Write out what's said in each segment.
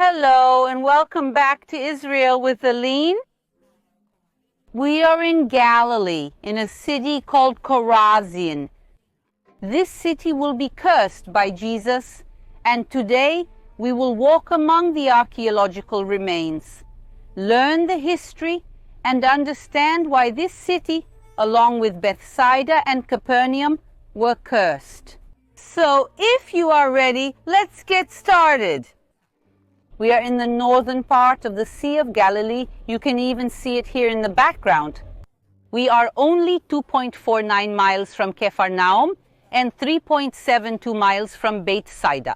Hello and welcome back to Israel with Aline. We are in Galilee, in a city called Corazin. This city will be cursed by Jesus, and today we will walk among the archaeological remains, learn the history, and understand why this city, along with Bethsaida and Capernaum, were cursed. So if you are ready, let's get started. We are in the northern part of the Sea of Galilee. You can even see it here in the background. We are only 2.49 miles from Capharnaum and 3.72 miles from Bethsaida.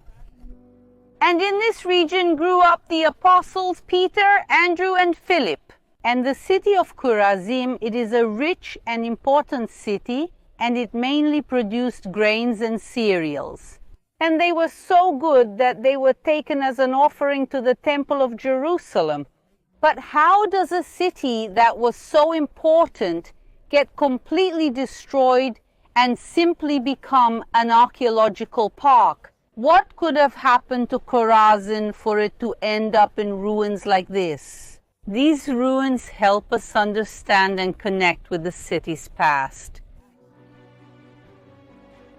And in this region grew up the apostles Peter, Andrew, and Philip. And the city of Corazim, it is a rich and important city, and it mainly produced grains and cereals. And they were so good that they were taken as an offering to the Temple of Jerusalem. But how does a city that was so important get completely destroyed and simply become an archaeological park? What could have happened to Chorazin for it to end up in ruins like this? These ruins help us understand and connect with the city's past.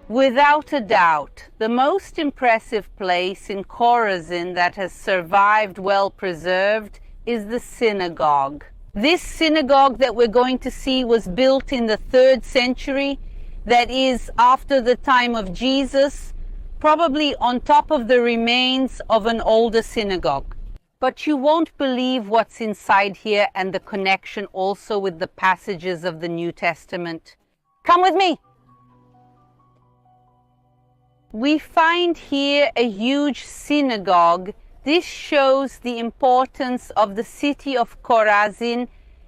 Without a doubt, the most impressive place in Corazim that has survived well preserved is the synagogue. This synagogue that we're going to see was built in the 3rd century, that is after the time of Jesus, probably on top of the remains of an older synagogue. But you won't believe what's inside here and the connection also with the passages of the New Testament. Come with me! We find here a huge synagogue. This shows the importance of the city of Corazin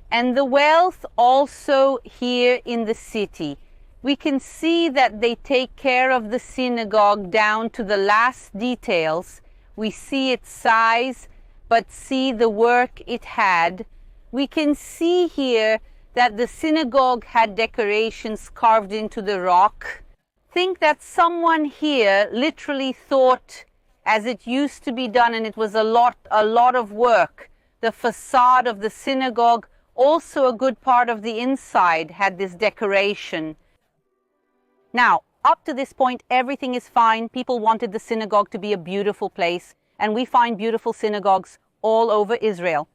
and the wealth also here in the city. We can see that they take care of the synagogue down to the last details. We see its size, but see the work it had. We can see here that the synagogue had decorations carved into the rock. Think that someone here literally thought, as it used to be done, and it was a lot of work. The facade of the synagogue, also a good part of the inside, had this decoration. Now, up to this point, everything is fine. People wanted the synagogue to be a beautiful place, and we find beautiful synagogues all over Israel.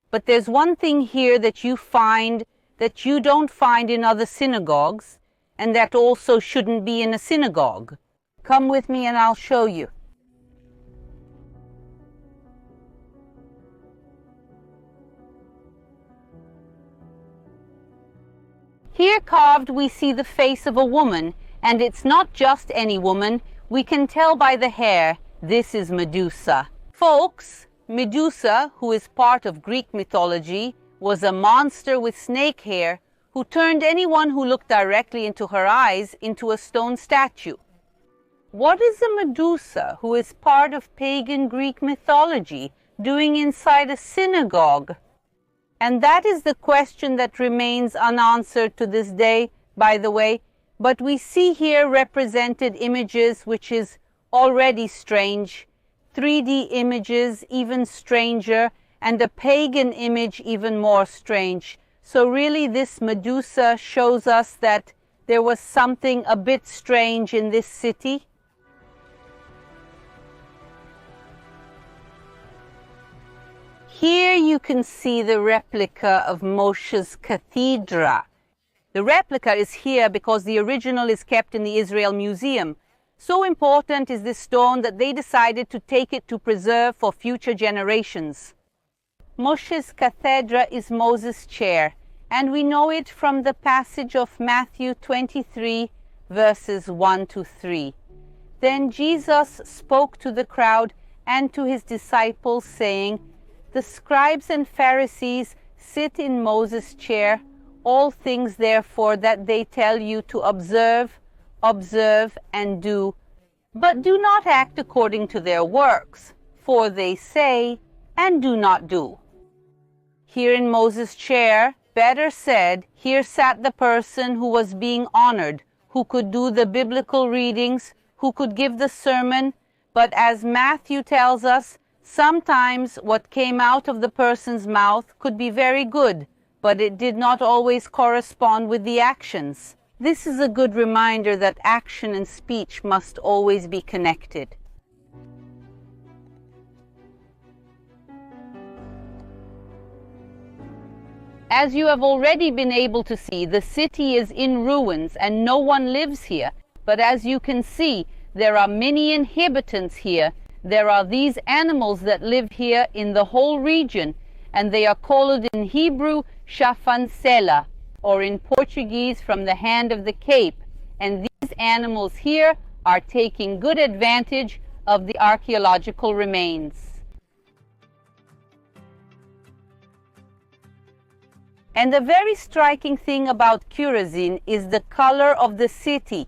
But there's one thing here that you find that you don't find in other synagogues, and that also shouldn't be in a synagogue. Come with me and I'll show you. Here carved we see the face of a woman, and it's not just any woman. We can tell by the hair, this is Medusa. Folks, Medusa, who is part of Greek mythology, was a monster with snake hair who turned anyone who looked directly into her eyes into a stone statue. What is a Medusa, who is part of pagan Greek mythology, doing inside a synagogue? And that is the question that remains unanswered to this day, by the way. But we see here represented images, which is already strange, 3D images even stranger, and a pagan image even more strange. So really this Medusa shows us that there was something a bit strange in this city. Here you can see the replica of Moshe's cathedra. The replica is here because the original is kept in the Israel Museum. So important is this stone that they decided to take it to preserve for future generations. Moshe's cathedra is Moses' chair, and we know it from the passage of Matthew 23, verses 1 to 3. Then Jesus spoke to the crowd and to his disciples, saying, "The scribes and Pharisees sit in Moses' chair. All things, therefore, that they tell you to observe, observe and do. But do not act according to their works, for they say and do not do." Here in Moses' chair, better said, here sat the person who was being honored, who could do the biblical readings, who could give the sermon, but as Matthew tells us, Sometimes what came out of the person's mouth could be very good, but it did not always correspond with the actions. This is a good reminder that action and speech must always be connected. As you have already been able to see, the city is in ruins and no one lives here. But as you can see, there are many inhabitants here. There are these animals that live here in the whole region, and they are called in Hebrew Chafancela, or in Portuguese from the hand of the Cape. And these animals here are taking good advantage of the archaeological remains. And the very striking thing about Chorazin is the color of the city.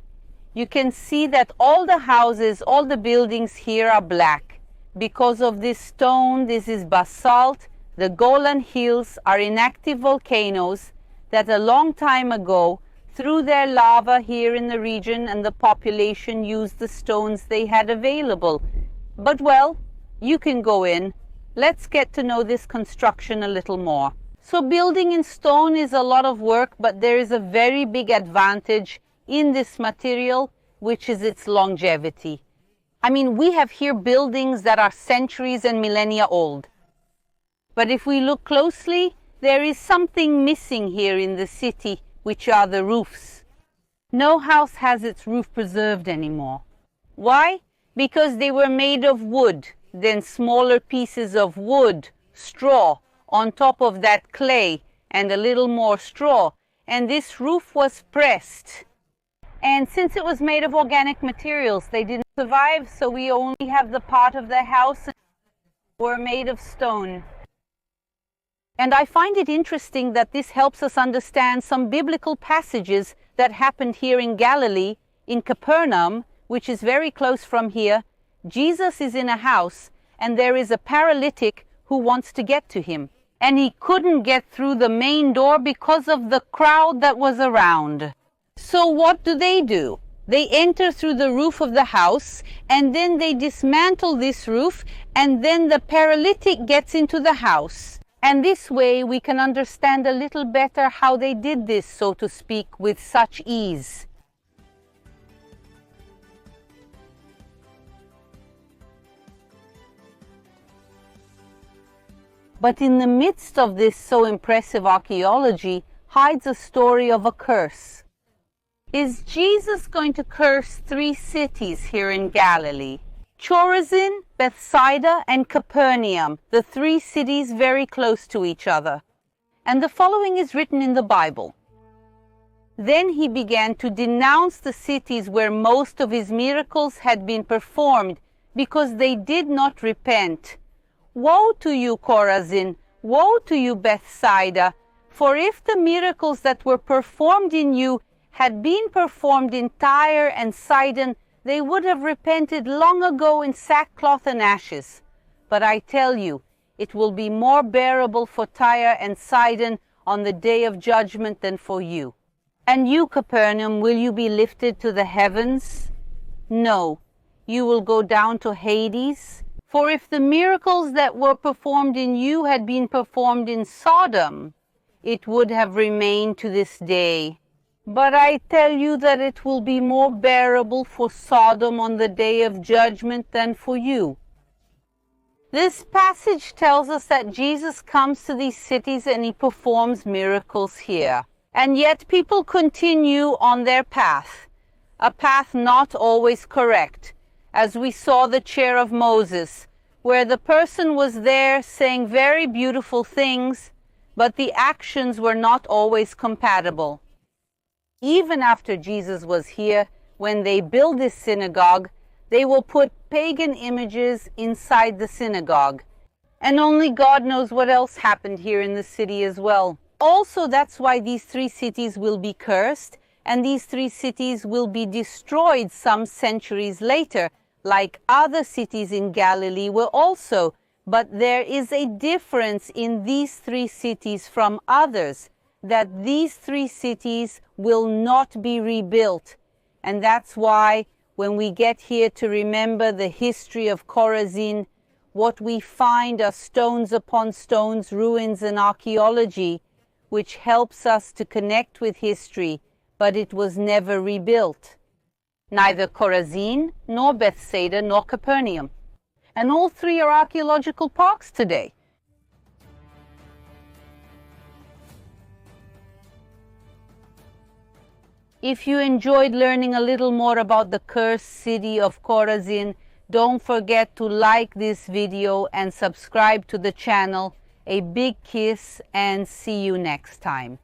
You can see that all the houses, all the buildings here are black. Because of this stone, this is basalt. The Golan Hills are inactive volcanoes that a long time ago threw their lava here in the region, and the population used the stones they had available. But well, you can go in. Let's get to know this construction a little more. So building in stone is a lot of work, but there is a very big advantage in this material, which is its longevity. I mean, we have here buildings that are centuries and millennia old. But if we look closely, there is something missing here in the city, which are the roofs. No house has its roof preserved anymore. Why? Because they were made of wood, then smaller pieces of wood, straw, on top of that clay, and a little more straw, and this roof was pressed. And since it was made of organic materials, they didn't survive, so we only have the part of the house that were made of stone. And I find it interesting that this helps us understand some biblical passages that happened here in Galilee, in Capernaum, which is very close from here. Jesus is in a house, and there is a paralytic who wants to get to him. And he couldn't get through the main door because of the crowd that was around. So what do? They enter through the roof of the house, and then they dismantle this roof, and then the paralytic gets into the house. And this way we can understand a little better how they did this, so to speak, with such ease. But in the midst of this so impressive archaeology hides a story of a curse. Is Jesus going to curse 3 cities here in Galilee? Chorazin, Bethsaida, and Capernaum, the 3 cities very close to each other. And the following is written in the Bible. Then he began to denounce the cities where most of his miracles had been performed, because they did not repent. Woe to you, Corazim! Woe to you, Bethsaida! For if the miracles that were performed in you had been performed in Tyre and Sidon, they would have repented long ago in sackcloth and ashes. But I tell you, it will be more bearable for Tyre and Sidon on the day of judgment than for you. And you, Capernaum, will you be lifted to the heavens? No, you will go down to Hades. For if the miracles that were performed in you had been performed in Sodom, it would have remained to this day. But I tell you that it will be more bearable for Sodom on the day of judgment than for you. This passage tells us that Jesus comes to these cities and he performs miracles here. And yet people continue on their path, a path not always correct, as we saw the chair of Moses, where the person was there saying very beautiful things, but the actions were not always compatible. Even after Jesus was here, when they build this synagogue, they will put pagan images inside the synagogue. And only God knows what else happened here in the city as well. Also, that's why these 3 cities will be cursed, and these 3 cities will be destroyed some centuries later, like other cities in Galilee were also. But there is a difference in these 3 cities from others, that these 3 cities will not be rebuilt. And that's why when we get here to remember the history of Corazin, What we find are stones upon stones, ruins, and archaeology, which helps us to connect with history, but it was never rebuilt. Neither Corazin, nor Bethsaida, nor Capernaum. And all three are archaeological parks today. If you enjoyed learning a little more about the cursed city of Corazin, don't forget to like this video and subscribe to the channel. A big kiss and see you next time.